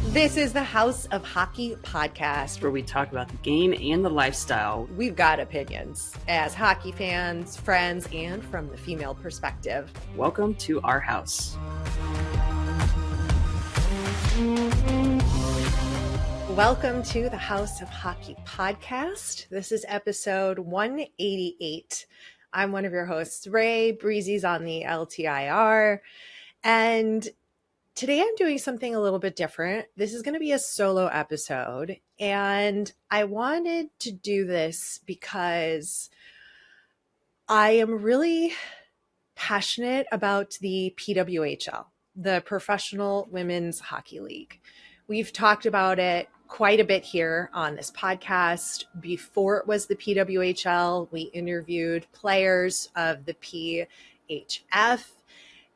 This is the House of Hockey podcast, where we talk about the game and the lifestyle. We've got opinions as hockey fans, friends, and from the female perspective. Welcome to our house. Welcome to the House of Hockey podcast. This is episode 188. I'm one of your hosts, Ray. Breezy's on the LTIR. And today I'm doing something a little bit different. This is going to be a solo episode. And I wanted to do this because I am really passionate about the PWHL, the Professional Women's Hockey League. We've talked about it quite a bit here on this podcast. Before it was the PWHL, we interviewed players of the PHF,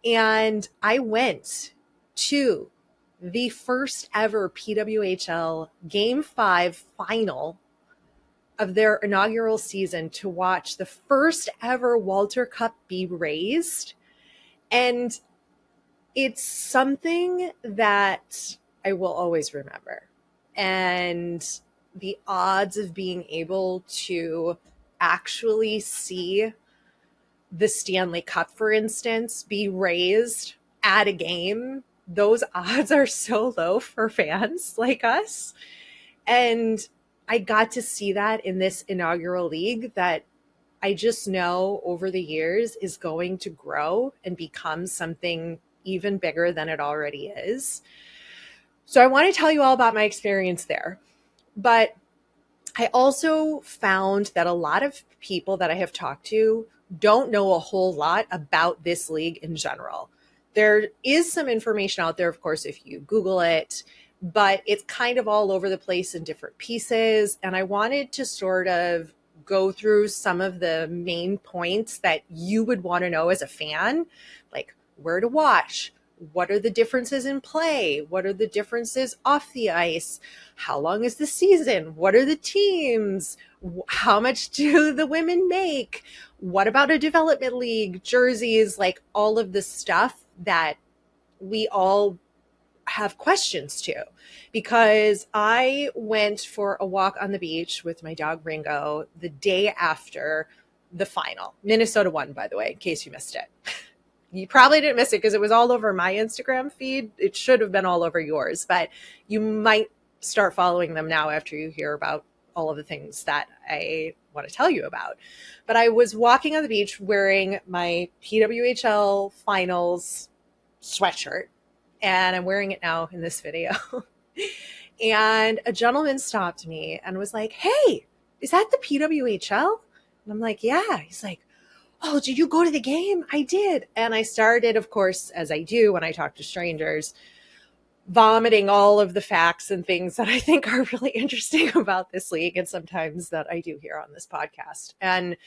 and I went to the first ever PWHL Game 5 final of their inaugural season to watch the first ever Walter Cup be raised. And it's something that I will always remember. And the odds of being able to actually see the Stanley Cup, for instance, be raised at a game, those odds are so low for fans like us. And I got to see that in this inaugural league that I just know over the years is going to grow and become something even bigger than it already is. So I want to tell you all about my experience there. But I also found that a lot of people that I have talked to don't know a whole lot about this league in general. There is some information out there, of course, if you Google it, but it's kind of all over the place in different pieces. And I wanted to sort of go through some of the main points that you would want to know as a fan, like where to watch. What are the differences in play? What are the differences off the ice? How long is the season? What are the teams? How much do the women make? What about a development league? Jerseys, like all of the stuff that we all have questions to. Because I went for a walk on the beach with my dog Ringo the day after the final. Minnesota won, by the way, in case you missed it. You probably didn't miss it because it was all over my Instagram feed. It should have been all over yours, but you might start following them now after you hear about all of the things that I want to tell you about. But I was walking on the beach wearing my PWHL finals sweatshirt, and I'm wearing it now in this video. And a gentleman stopped me and was like, "Hey, is that the PWHL?" And I'm like, "Yeah." He's like, "Oh, did you go to the game?" I did. And I started, of course, as I do when I talk to strangers, vomiting all of the facts and things that I think are really interesting about this league and sometimes that I do here on this podcast. And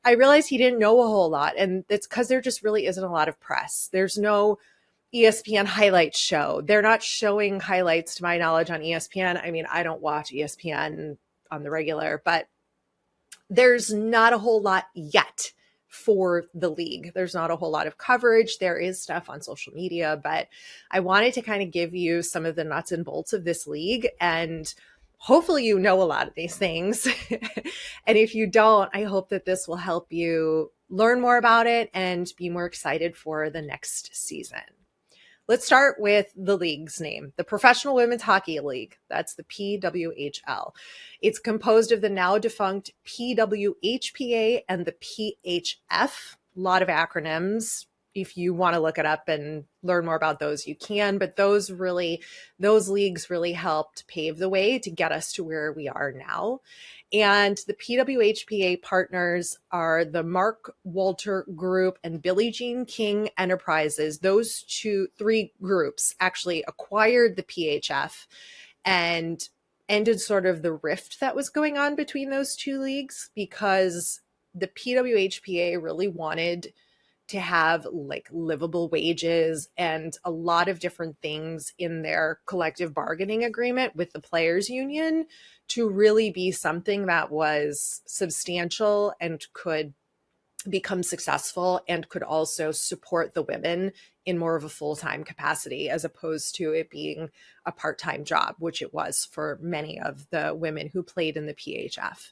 I realized he didn't know a whole lot. And it's because there just really isn't a lot of press. There's no ESPN highlights show. They're not showing highlights to my knowledge on ESPN. I mean, I don't watch ESPN on the regular, but there's not a whole lot yet for the league. There's not a whole lot of coverage. There is stuff on social media, but I wanted to kind of give you some of the nuts and bolts of this league. And hopefully you know a lot of these things. And if you don't, I hope that this will help you learn more about it and be more excited for the next season. Let's start with the league's name, the Professional Women's Hockey League. That's the PWHL. It's composed of the now defunct PWHPA and the PHF. A lot of acronyms. If you want to look it up and learn more about those, you can. But those leagues really helped pave the way to get us to where we are now. And the PWHPA partners are the Mark Walter Group and Billie Jean King Enterprises. Those three groups actually acquired the PHF and ended sort of the rift that was going on between those two leagues, because the PWHPA really wanted to have like livable wages and a lot of different things in their collective bargaining agreement with the players union to really be something that was substantial and could become successful and could also support the women in more of a full-time capacity, as opposed to it being a part-time job, which it was for many of the women who played in the PHF.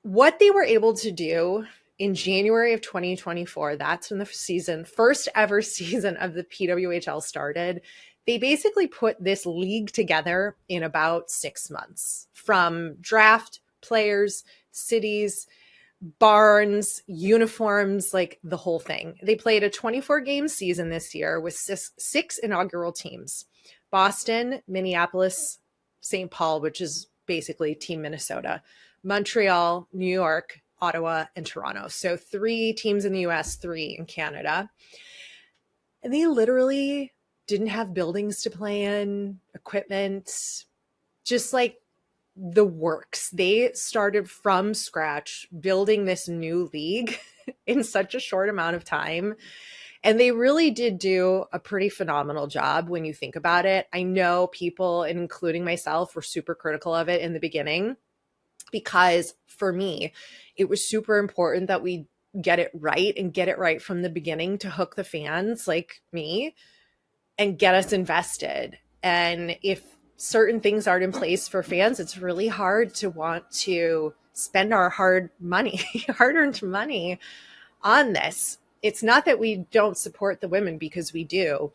What they were able to do in January of 2024, that's when the first ever season of the PWHL started. They basically put this league together in about 6 months, from draft, players, cities, barns, uniforms, like the whole thing. They played a 24-game season this year with six inaugural teams: Boston, Minneapolis, St. Paul, which is basically Team Minnesota, Montreal, New York, Ottawa, and Toronto. So 3 teams in the US, 3 in Canada. And they literally didn't have buildings to play in, equipment, just like the works. They started from scratch building this new league in such a short amount of time. And they really did do a pretty phenomenal job when you think about it. I know people, including myself, were super critical of it in the beginning, because for me, it was super important that we get it right, and get it right from the beginning to hook the fans like me and get us invested. And if certain things aren't in place for fans, it's really hard to want to spend our hard-earned money on this. It's not that we don't support the women, because we do.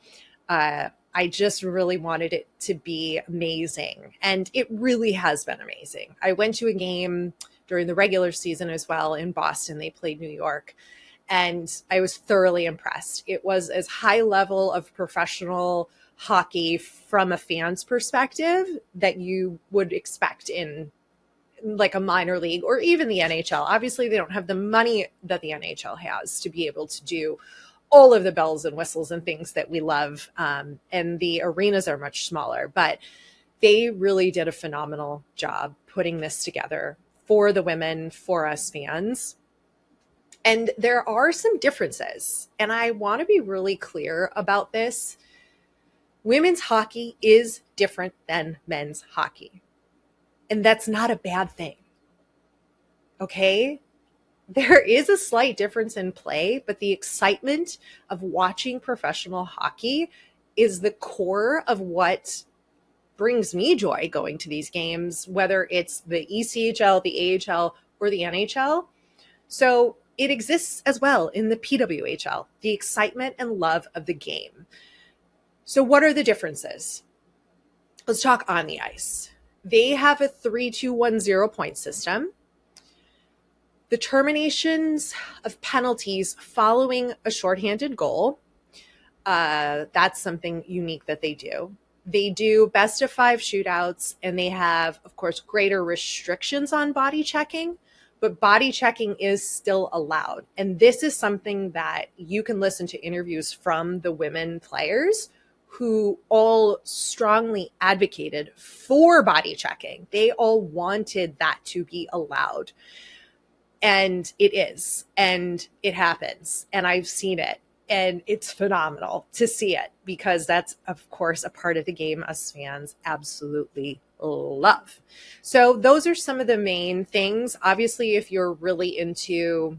I just really wanted it to be amazing. And it really has been amazing. I went to a game during the regular season as well in Boston. They played New York, and I was thoroughly impressed. It was as high level of professional hockey from a fan's perspective that you would expect in like a minor league or even the NHL. Obviously, they don't have the money that the NHL has to be able to do all of the bells and whistles and things that we love. And the arenas are much smaller, but they really did a phenomenal job putting this together for the women, for us fans. And there are some differences, and I want to be really clear about this. Women's hockey is different than men's hockey, and that's not a bad thing. Okay? There is a slight difference in play, but the excitement of watching professional hockey is the core of what brings me joy going to these games, whether it's the ECHL, the AHL, or the NHL. So it exists as well in the PWHL, the excitement and love of the game. So what are the differences? Let's talk on the ice. They have a 3-2-1-0 point system. The terminations of penalties following a shorthanded goal, that's something unique that they do. They do best of 5 shootouts, and they have, of course, greater restrictions on body checking, but body checking is still allowed. And this is something that you can listen to interviews from the women players who all strongly advocated for body checking. They all wanted that to be allowed. And it is, and it happens, and I've seen it, and it's phenomenal to see it, because that's, of course, a part of the game us fans absolutely love. So those are some of the main things. Obviously, if you're really into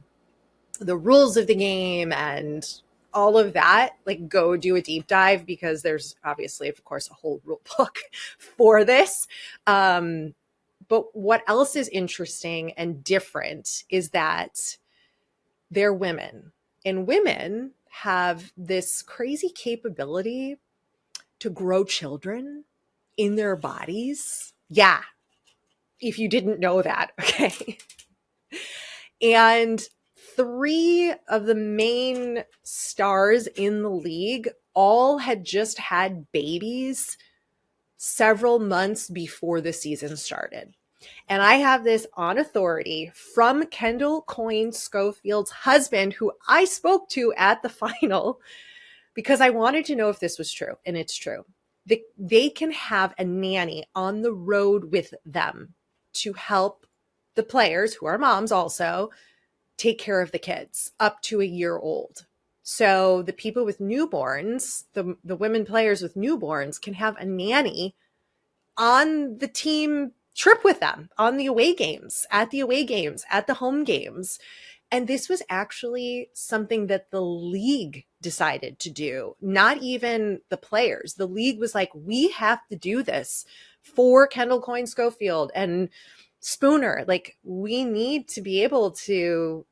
the rules of the game and all of that, like, go do a deep dive, because there's obviously, of course, a whole rule book for this. But what else is interesting and different is that they're women, and women have this crazy capability to grow children in their bodies. Yeah. If you didn't know that. Okay. And 3 of the main stars in the league all had just had babies several months before the season started. And I have this on authority from Kendall Coyne Schofield's husband, who I spoke to at the final, because I wanted to know if this was true. And it's true. They can have a nanny on the road with them to help the players, who are moms also, take care of the kids up to a year old. So the people with newborns, the women players with newborns, can have a nanny on the team trip with them on the away games, at the home games. And this was actually something that the league decided to do, not even the players. The league was like, we have to do this for Kendall Coyne Schofield and Spooner. Like, we need to be able to,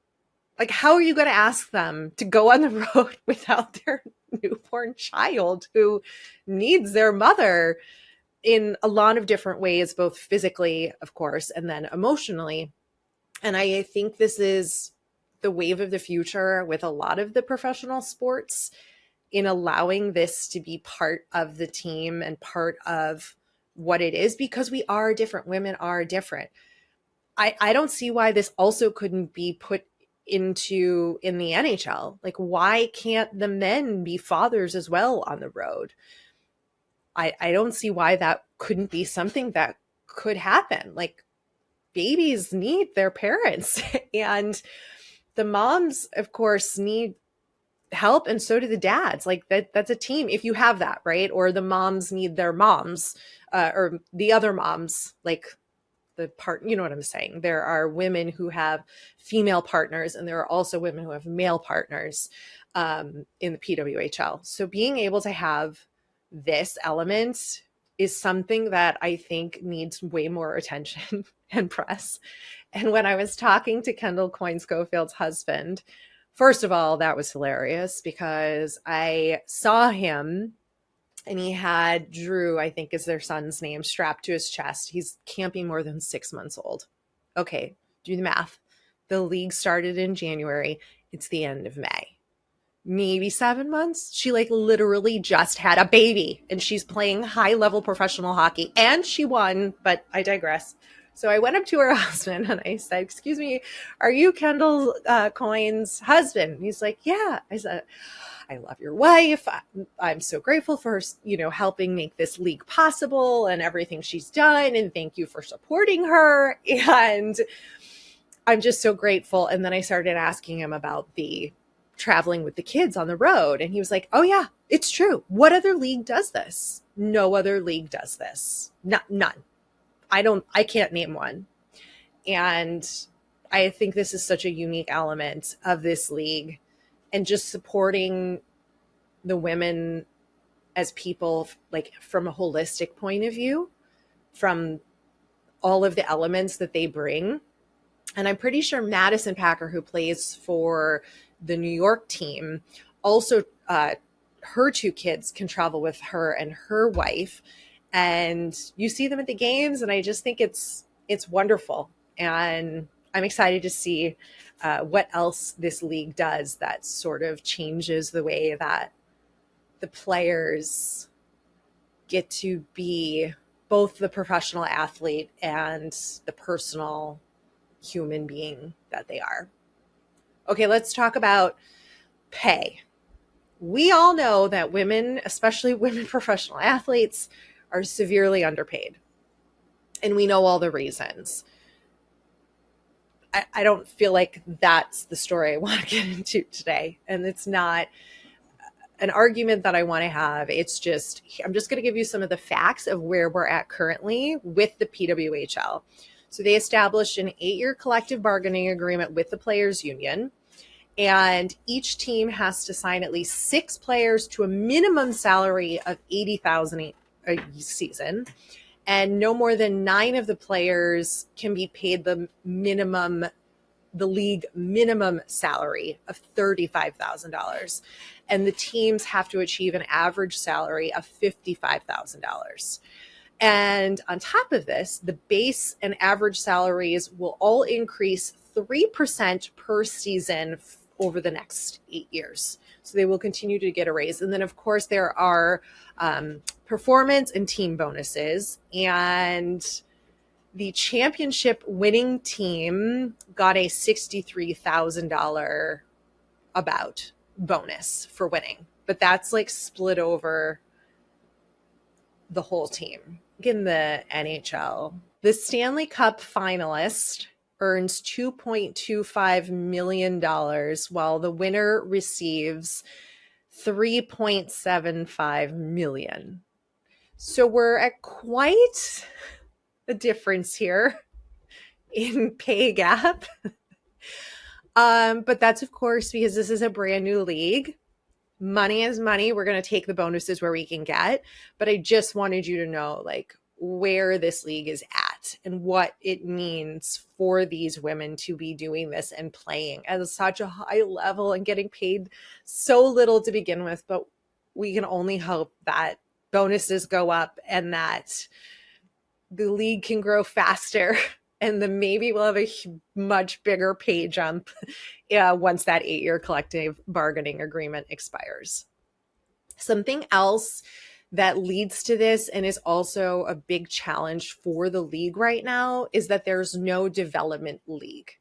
like, how are you going to ask them to go on the road without their newborn child who needs their mother in a lot of different ways, both physically, of course, and then emotionally? And I think this is the wave of the future with a lot of the professional sports, in allowing this to be part of the team and part of what it is, because we are different. Women are different. I don't see why this also couldn't be put in the NHL. Like, why can't the men be fathers as well on the road? I don't see why that couldn't be something that could happen. Like, babies need their parents and the moms, of course, need help, and so do the dads. Like, that's a team if you have that, right? Or the moms need their moms, or the other moms, like the part, you know what I'm saying? There are women who have female partners, and there are also women who have male partners in the PWHL. So being able to have this element is something that I think needs way more attention and press. And when I was talking to Kendall Coyne Schofield's husband, first of all, that was hilarious because I saw him and he had Drew, I think is their son's name, strapped to his chest. He can't be more than 6 months old. Okay, do the math. The league started in January. It's the end of May. Maybe 7 months. She like literally just had a baby and she's playing high level professional hockey and she won, but I digress. So I went up to her husband and I said, excuse me, are you Kendall Coyne's husband? And he's like, yeah. I said, I love your wife. I'm so grateful for her, helping make this league possible and everything she's done. And thank you for supporting her. And I'm just so grateful. And then I started asking him about the traveling with the kids on the road. And he was like, oh yeah, it's true. What other league does this? No other league does this. None. I can't name one. And I think this is such a unique element of this league and just supporting the women as people, like from a holistic point of view, from all of the elements that they bring. And I'm pretty sure Madison Packer, who plays for the New York team, also her two kids can travel with her and her wife. And you see them at the games, and I just think it's wonderful. And I'm excited to see what else this league does that sort of changes the way that the players get to be both the professional athlete and the personal human being that they are. Okay, let's talk about pay. We all know that women, especially women professional athletes, are severely underpaid. And we know all the reasons. I don't feel like that's the story I want to get into today. And it's not an argument that I want to have. It's just, I'm just going to give you some of the facts of where we're at currently with the PWHL. So they established an 8-year collective bargaining agreement with the players union. And each team has to sign at least 6 players to a minimum salary of $80,000 a season. And no more than 9 of the players can be paid the league minimum salary of $35,000. And the teams have to achieve an average salary of $55,000. And on top of this, the base and average salaries will all increase 3% per season over the next 8 years. So they will continue to get a raise. And then, of course, there are performance and team bonuses. And the championship winning team got a $63,000 about bonus for winning. But that's like split over the whole team. In the NHL, the Stanley Cup finalist earns $2.25 million, while the winner receives $3.75 million. So we're at quite a difference here in pay gap. But that's, of course, because this is a brand new league. Money is money. We're going to take the bonuses where we can get. But I just wanted you to know, like, where this league is at and what it means for these women to be doing this and playing at such a high level and getting paid so little to begin with. But we can only hope that bonuses go up and that the league can grow faster and then maybe we'll have a much bigger pay jump once that 8-year collective bargaining agreement expires. Something else that leads to this and is also a big challenge for the league right now is that there's no development league.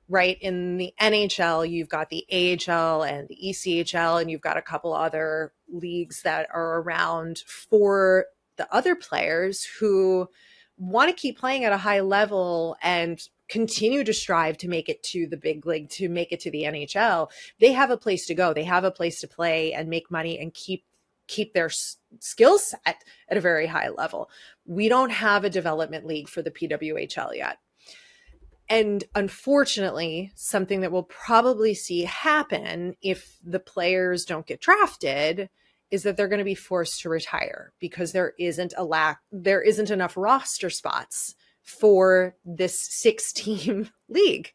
Right? In the NHL, you've got the AHL and the ECHL, and you've got a couple other leagues that are around for the other players who want to keep playing at a high level and continue to strive to make it to the big league, to make it to the NHL. They have a place to go. They have a place to play and make money and keep their skill set at a very high level. We don't have a development league for the PWHL yet. And unfortunately, something that we'll probably see happen if the players don't get drafted is that they're going to be forced to retire because there isn't enough roster spots for this 6-team league.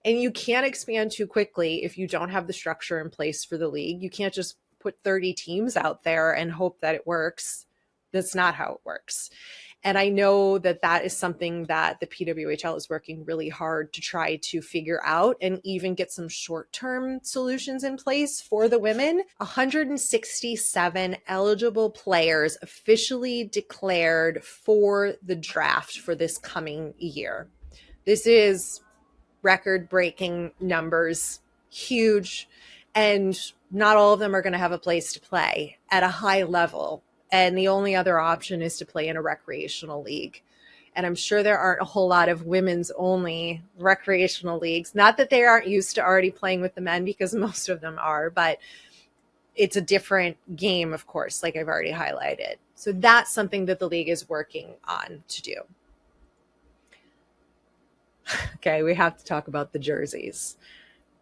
And you can't expand too quickly if you don't have the structure in place for the league. You can't just put 30 teams out there and hope that it works. That's not how it works. And I know that that is something that the PWHL is working really hard to try to figure out and even get some short-term solutions in place for the women. 167 eligible players officially declared for the draft for this coming year. This is record-breaking numbers, huge, and not all of them are going to have a place to play at a high level. And the only other option is to play in a recreational league. And I'm sure there aren't a whole lot of women's only recreational leagues. Not that they aren't used to already playing with the men, because most of them are, but it's a different game, of course, like I've already highlighted. So that's something that the league is working on to do. Okay, we have to talk about the jerseys.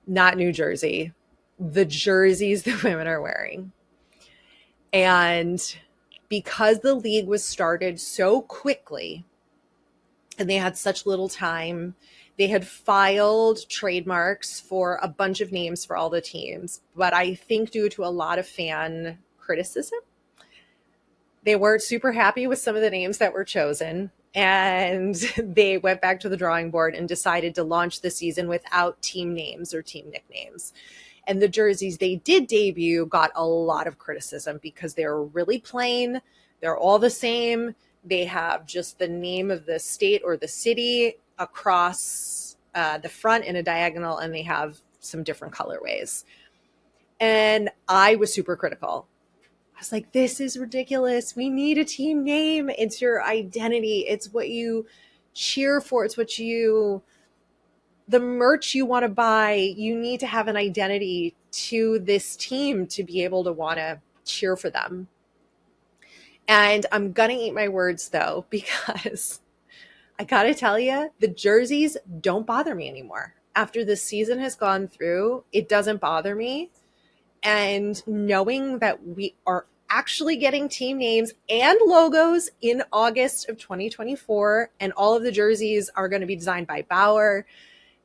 Not New Jersey, the jerseys the women are wearing. And because the league was started so quickly and they had such little time, they had filed trademarks for a bunch of names for all the teams. But I think due to a lot of fan criticism, they weren't super happy with some of the names that were chosen. And they went back to the drawing board and decided to launch the season without team names or team nicknames. And the jerseys they did debut got a lot of criticism because they're really plain. They're all the same. They have just the name of the state or the city across the front in a diagonal, and they have some different colorways. And I was super critical. I was like, this is ridiculous. We need a team name. It's your identity. It's what you cheer for. It's what the merch you want to buy. You need to have an identity to this team to be able to want to cheer for them. And I'm going to eat my words, though, because I got to tell you, the jerseys don't bother me anymore. After the season has gone through, it doesn't bother me. And knowing that we are actually getting team names and logos in August of 2024, and all of the jerseys are going to be designed by Bauer,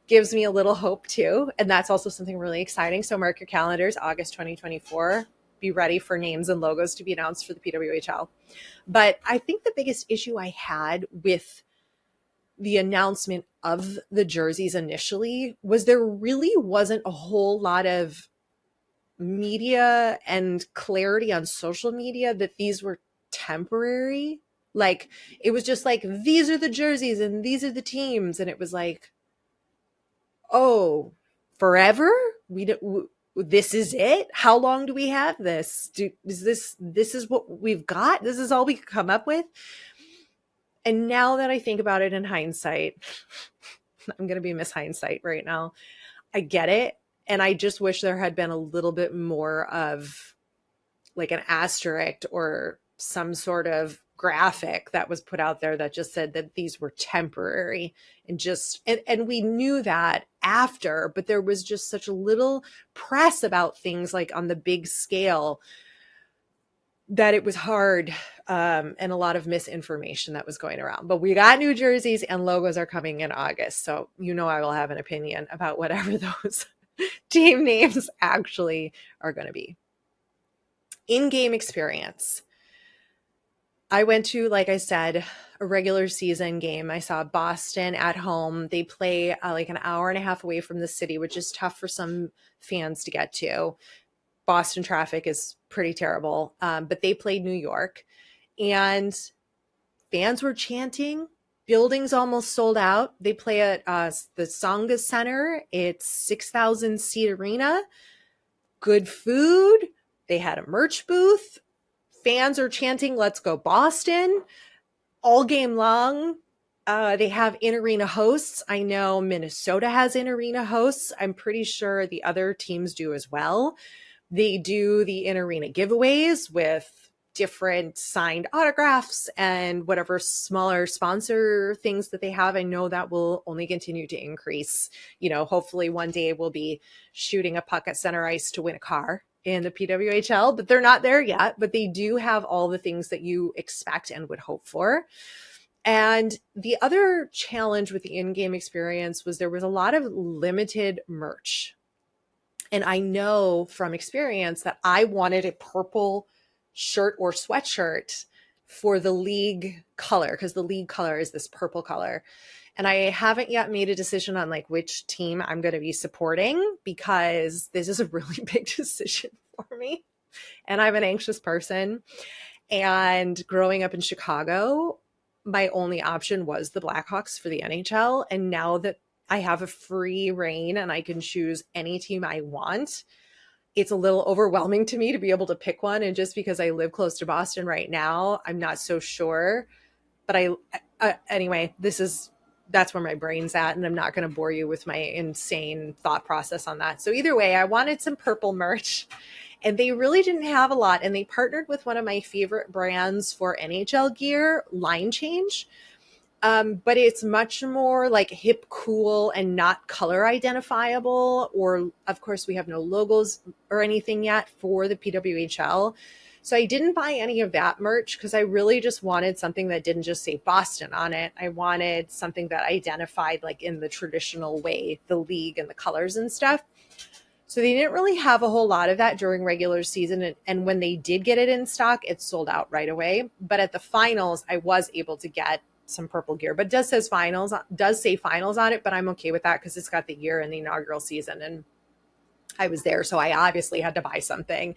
gives me a little hope too. And that's also something really exciting. So mark your calendars, August 2024. Be ready for names and logos to be announced for the PWHL. But I think the biggest issue I had with the announcement of the jerseys initially was there really wasn't a whole lot of media and clarity on social media that these were temporary. Like, it was just like, these are the jerseys and these are the teams. And it was like, oh, forever? This is it? How long do we have this? This is what we've got? This is all we could come up with? And now that I think about it in hindsight, I'm going to be Miss Hindsight right now. I get it. And I just wish there had been a little bit more of like an asterisk or some sort of graphic that was put out there that just said that these were temporary, and we knew that after, but there was just such a little press about things like on the big scale that it was hard, and a lot of misinformation that was going around. But we got new jerseys and logos are coming in August. So, I will have an opinion about whatever those team names actually are going to be. In-game experience. I went to, like I said, a regular season game. I saw Boston at home. They play like an hour and a half away from the city, which is tough for some fans to get to. Boston traffic is pretty terrible, but they played New York, and fans were chanting. Buildings almost sold out. They play at the Tsonga Center. It's 6,000 seat arena. Good food. They had a merch booth. Fans are chanting, "Let's go Boston," all game long. They have in-arena hosts. I know Minnesota has in-arena hosts. I'm pretty sure the other teams do as well. They do the in-arena giveaways with different signed autographs and whatever smaller sponsor things that they have. I know that will only continue to increase. Hopefully one day we'll be shooting a puck at center ice to win a car in the PWHL, but they're not there yet. But they do have all the things that you expect and would hope for. And the other challenge with the in-game experience was there was a lot of limited merch. And I know from experience that I wanted a purple shirt or sweatshirt for the league color, because the league color is this purple color. And I haven't yet made a decision on like which team I'm going to be supporting, because this is a really big decision for me. And I'm an anxious person. And growing up in Chicago, my only option was the Blackhawks for the NHL. And now that I have a free reign and I can choose any team I want, it's a little overwhelming to me to be able to pick one. And just because I live close to Boston right now, I'm not so sure. But anyway, that's where my brain's at. And I'm not going to bore you with my insane thought process on that. So either way, I wanted some purple merch, and they really didn't have a lot. And they partnered with one of my favorite brands for NHL gear, Line Change. But it's much more like hip, cool, and not color identifiable. Or, of course, we have no logos or anything yet for the PWHL. So I didn't buy any of that merch because I really just wanted something that didn't just say Boston on it. I wanted something that identified, like in the traditional way, the league and the colors and stuff. So they didn't really have a whole lot of that during regular season. And when they did get it in stock, it sold out right away. But at the finals, I was able to get some purple gear, but does say finals on it, but I'm okay with that because it's got the year and the inaugural season, and I was there, so I obviously had to buy something.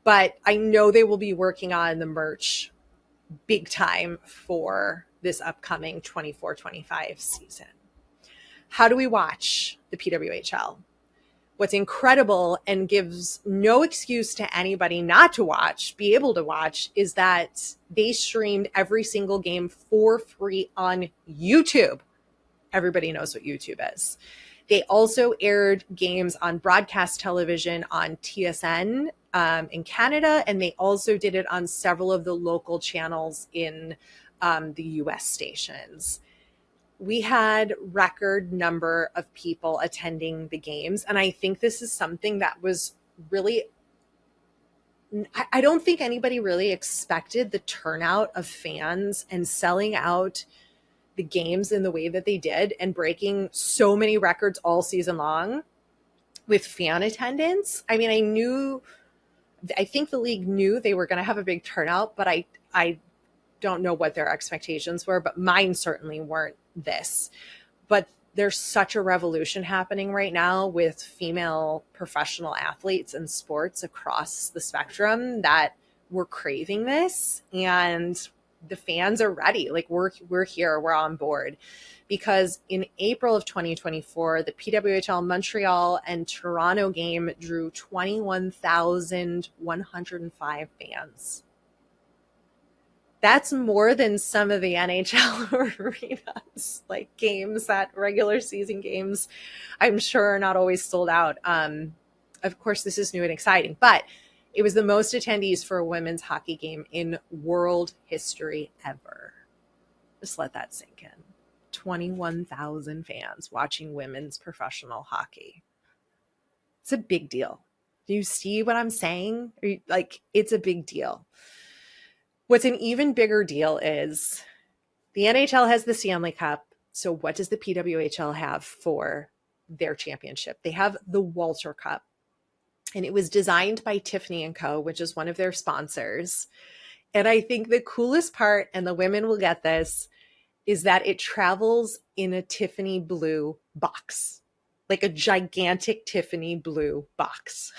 But I know they will be working on the merch big time for this upcoming 24-25 season. How do we watch the PWHL? What's incredible and gives no excuse to anybody not to be able to watch, is that they streamed every single game for free on YouTube. Everybody knows what YouTube is. They also aired games on broadcast television on TSN in Canada, and they also did it on several of the local channels in the US stations. We had record number of people attending the games. And I think this is something that was really, I don't think anybody really expected the turnout of fans and selling out the games in the way that they did and breaking so many records all season long with fan attendance. I mean, I think the league knew they were going to have a big turnout, but I don't know what their expectations were, but mine certainly weren't this. But there's such a revolution happening right now with female professional athletes in sports across the spectrum that we're craving this, and the fans are ready. Like we're here, we're on board, because in April of 2024, the PWHL Montreal and Toronto game drew 21,105 fans. That's more than some of the NHL arenas, like games, that regular season games, I'm sure are not always sold out. Of course, this is new and exciting, but It was the most attendees for a women's hockey game in world history ever. Just let that sink in. 21,000 fans watching women's professional hockey. It's a big deal. Do you see what I'm saying? Like, it's a big deal. What's an even bigger deal is the NHL has the Stanley Cup. So what does the PWHL have for their championship? They have the Walter Cup. And it was designed by Tiffany & Co., which is one of their sponsors. And I think the coolest part, and the women will get this, is that it travels in a Tiffany blue box, like a gigantic Tiffany blue box.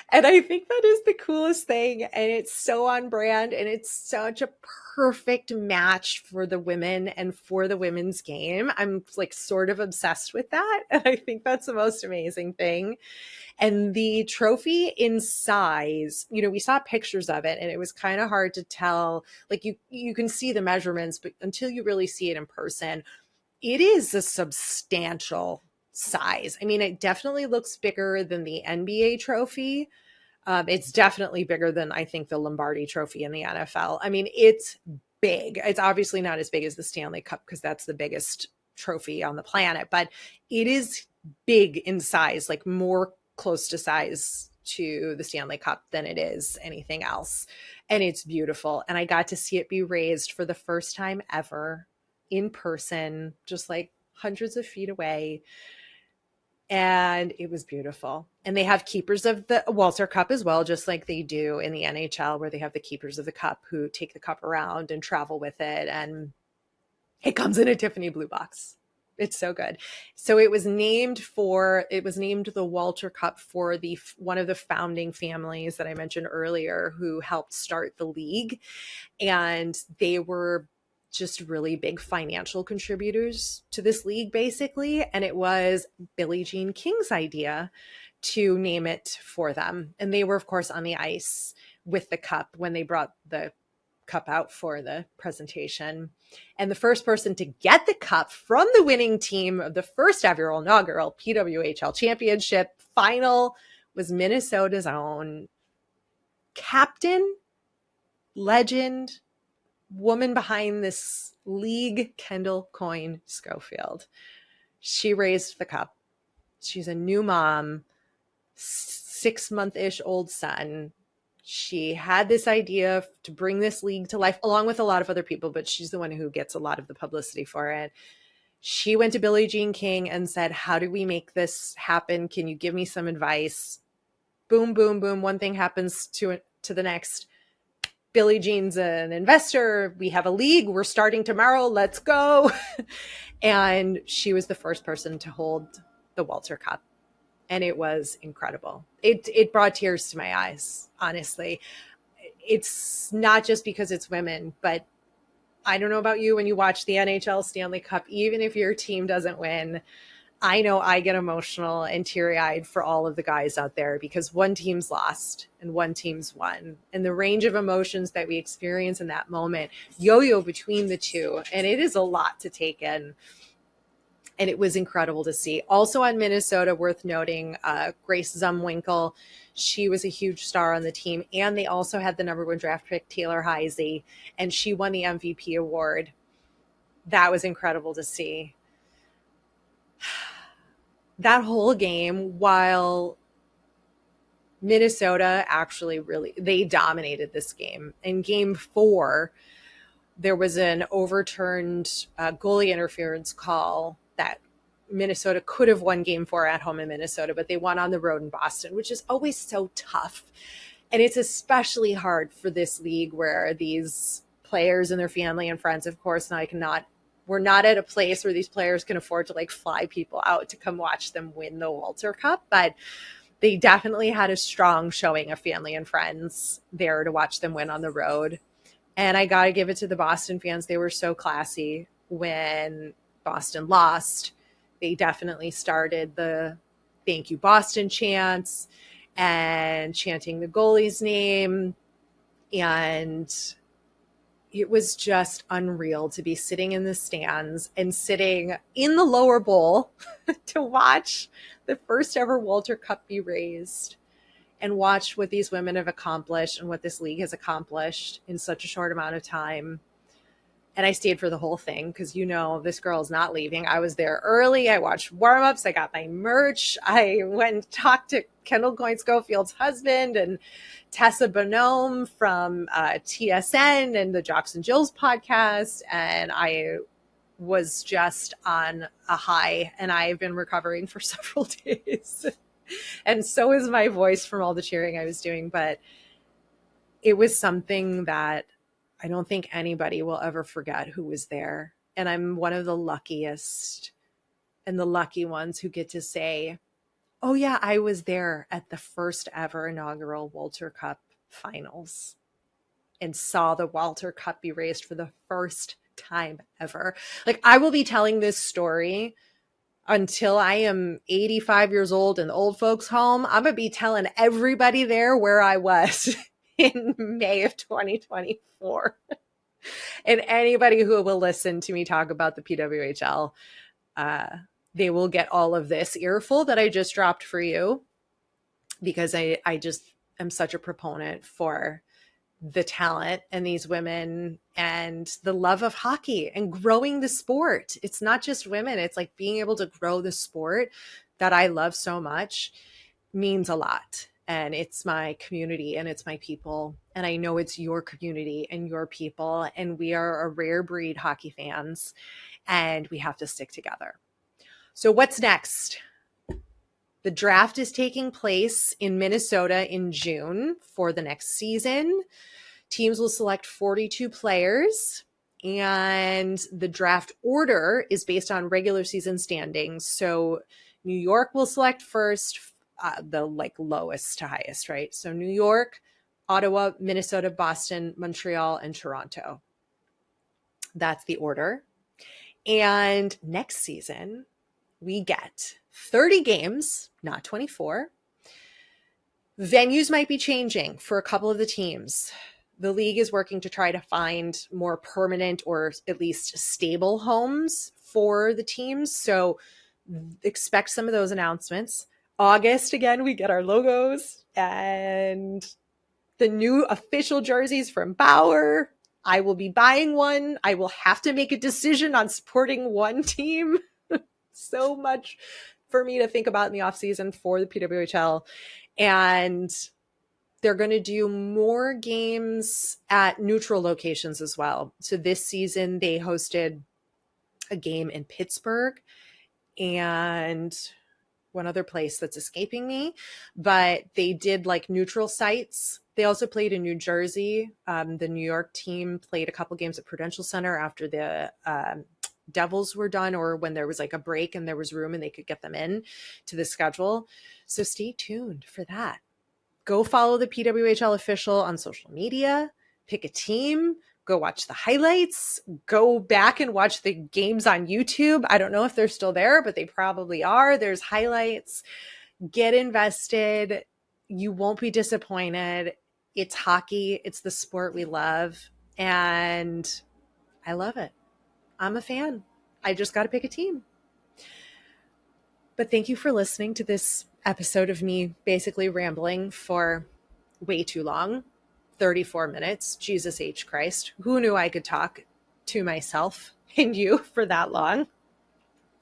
And I think that is the coolest thing. And it's so on brand, and it's such a perfect match for the women and for the women's game. I'm like sort of obsessed with that. And I think that's the most amazing thing. And the trophy in size, you know, we saw pictures of it and it was kind of hard to tell. Like you can see the measurements, but until you really see it in person, it is a substantial size. I mean, it definitely looks bigger than the NBA trophy. It's definitely bigger than, I think, the Lombardi trophy in the NFL. I mean, it's big. It's obviously not as big as the Stanley Cup because that's the biggest trophy on the planet, but it is big in size, like more close to size to the Stanley Cup than it is anything else. And it's beautiful. And I got to see it be raised for the first time ever in person, just like hundreds of feet away. And it was beautiful. And they have keepers of the Walter Cup as well, just like they do in the NHL, where they have the keepers of the cup who take the cup around and travel with it. And it comes in a Tiffany blue box. It's so good. So it was named the Walter Cup for one of the founding families that I mentioned earlier who helped start the league. And they were just really big financial contributors to this league, basically. And it was Billie Jean King's idea to name it for them. And they were, of course, on the ice with the cup when they brought the cup out for the presentation. And the first person to get the cup from the winning team of the first ever inaugural PWHL championship final was Minnesota's own captain, legend, woman behind this league, Kendall Coyne Schofield. She raised the cup. She's a new mom, 6-month-ish old son. She had this idea to bring this league to life along with a lot of other people, but she's the one who gets a lot of the publicity for it. She went to Billie Jean King and said, how do we make this happen? Can you give me some advice? Boom, boom, boom. One thing happens to the next. Billie Jean's an investor. We have a league. We're starting tomorrow. Let's go. And she was the first person to hold the Walter Cup. And it was incredible. It brought tears to my eyes, honestly. It's not just because it's women, but I don't know about you when you watch the NHL Stanley Cup, even if your team doesn't win, I know I get emotional and teary-eyed for all of the guys out there because one team's lost and one team's won. And the range of emotions that we experience in that moment yo-yo between the two. And it is a lot to take in. And it was incredible to see. Also on Minnesota, worth noting, Grace Zumwinkle. She was a huge star on the team. And they also had the #1 draft pick, Taylor Heisey. And she won the MVP award. That was incredible to see. That whole game, while Minnesota actually they dominated this game. In game 4, there was an overturned goalie interference call that Minnesota could have won game 4 at home in Minnesota, but they won on the road in Boston, which is always so tough. And it's especially hard for this league where these players and their family and friends, of course, we're not at a place where these players can afford to like fly people out to come watch them win the Walter Cup, but they definitely had a strong showing of family and friends there to watch them win on the road. And I got to give it to the Boston fans. They were so classy when Boston lost. They definitely started the thank you Boston chants and chanting the goalie's name. And it was just unreal to be sitting in the stands and sitting in the lower bowl to watch the first ever Walter Cup be raised. and watch what these women have accomplished and what this league has accomplished in such a short amount of time. And I stayed for the whole thing because, this girl's not leaving. I was there early. I watched warm-ups. I got my merch. I went and talked to Kendall Coyne-Schofield's husband and Tessa Bonhomme from TSN and the Jocks and Jills podcast. And I was just on a high, and I've been recovering for several days. And so is my voice from all the cheering I was doing. But it was something that I don't think anybody will ever forget who was there. And I'm one of the luckiest and the lucky ones who get to say, oh yeah, I was there at the first ever inaugural Walter Cup finals and saw the Walter Cup be raised for the first time ever. Like, I will be telling this story until I am 85 years old in the old folks home. I'm going to be telling everybody there where I was in May of 2024. And anybody who will listen to me talk about the PWHL, they will get all of this earful that I just dropped for you, because I just am such a proponent for the talent and these women and the love of hockey and growing the sport. It's not just women. It's like being able to grow the sport that I love so much means a lot. And it's my community and it's my people. And I know it's your community and your people. And we are a rare breed hockey fans, and we have to stick together. So what's next? The draft is taking place in Minnesota in June for the next season. Teams will select 42 players, and the draft order is based on regular season standings. So New York will select first, the lowest to highest, right? So New York, Ottawa, Minnesota, Boston, Montreal, and Toronto. That's the order. And next season, we get 30 games, not 24. Venues might be changing for a couple of the teams. The league is working to try to find more permanent or at least stable homes for the teams. So expect some of those announcements. August, again, we get our logos and the new official jerseys from Bauer. I will be buying one. I will have to make a decision on supporting one team. So much for me to think about in the offseason for the PWHL. And they're going to do more games at neutral locations as well. So this season they hosted a game in Pittsburgh and one other place that's escaping me, but they did neutral sites. They also played in New Jersey. The New York team played a couple games at Prudential Center after the Devils were done, or when there was a break and there was room and they could get them in to the schedule. So stay tuned for that. Go follow the PWHL official on social media, pick a team, go watch the highlights, go back and watch the games on YouTube. I don't know if they're still there, but they probably are. There's highlights. Get invested. You won't be disappointed. It's hockey. It's the sport we love. And I love it. I'm a fan. I just got to pick a team. But thank you for listening to this episode of me basically rambling for way too long. 34 minutes. Jesus H. Christ. Who knew I could talk to myself and you for that long?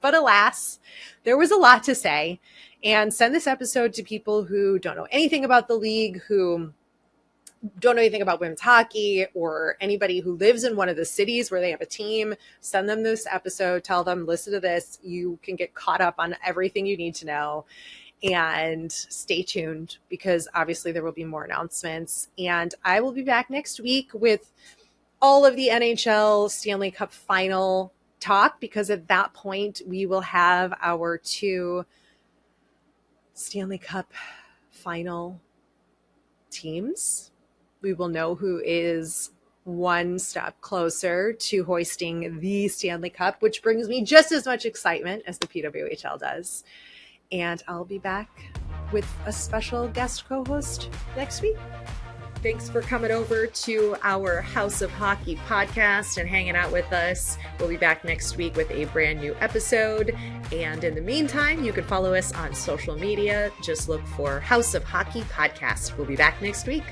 But alas, there was a lot to say. And send this episode to people who don't know anything about the league, who don't know anything about women's hockey, or anybody who lives in one of the cities where they have a team. Send them this episode. Tell them, listen to this. You can get caught up on everything you need to know. And stay tuned, because obviously there will be more announcements. And I will be back next week with all of the NHL Stanley Cup final talk, because at that point we will have our 2 Stanley Cup final teams. We will know who is one step closer to hoisting the Stanley Cup, which brings me just as much excitement as the PWHL does. And I'll be back with a special guest co-host next week. Thanks for coming over to our House of Hockey podcast and hanging out with us. We'll be back next week with a brand new episode. And in the meantime, you can follow us on social media. Just look for House of Hockey podcast. We'll be back next week.